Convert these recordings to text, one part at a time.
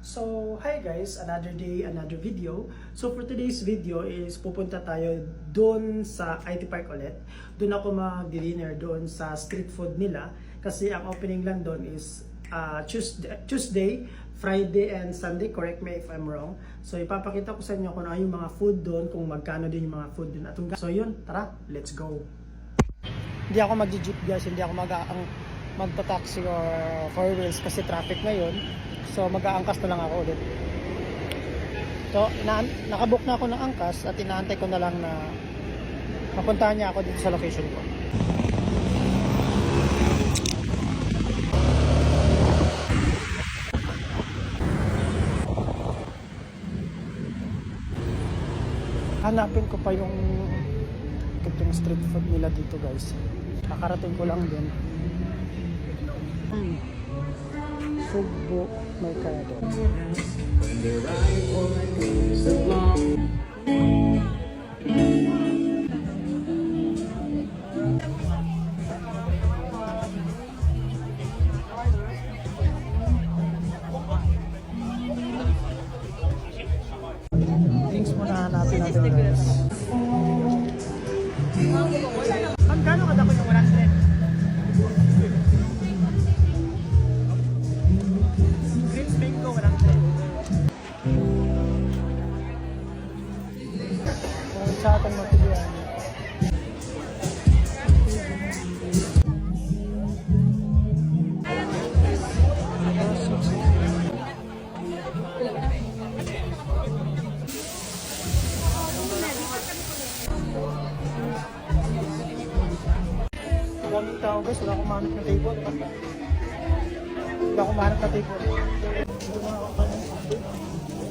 So, hi guys, another day, another video. So for today's video is pupunta tayo doon sa IT Park ulit. Doon ako mag-dinner doon sa street food nila kasi ang opening lang doon is Tuesday, Friday and Sunday. Correct me if I'm wrong. So ipapakita ko sa inyo kung ano yung mga food doon, kung magkano din yung mga food doon. So yun, tara, let's go. Hindi ako mag-jeep guys, hindi ako magta-taxi or four wheels kasi traffic ngayon. So mag-aangkas na lang ako ulit. So nakabook na ako ng angkas at inaantay ko na lang na mapuntahan niya ako dito sa location ko. Hanapin ko pa yung street food nila dito guys. Nakarating ko lang din. Sugbo Mercado. Drinks muna hanapin natin guys. Magkano kada ko yung 100? Green mango 100. Sa ating mapilihan. Daming tao guys, wala akong mahanap na table. Wala akong mahanap na table.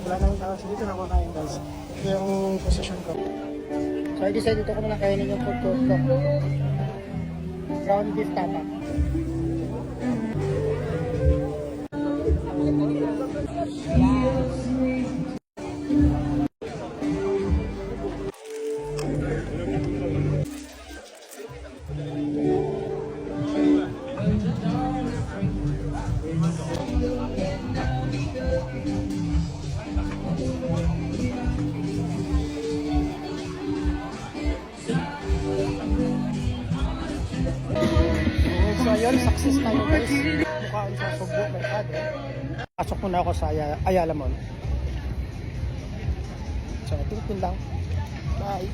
Wala namang tao dito na kumakain guys. Ito yung position ko. So I decided dito ko na kainin yung food court ko. Ground beef tapa. So ayun, success tayo guys. Mukhaan sa Sugbo Mercado. Pasok muna ako sa Ayala Mall. So, tingin lang. Bye.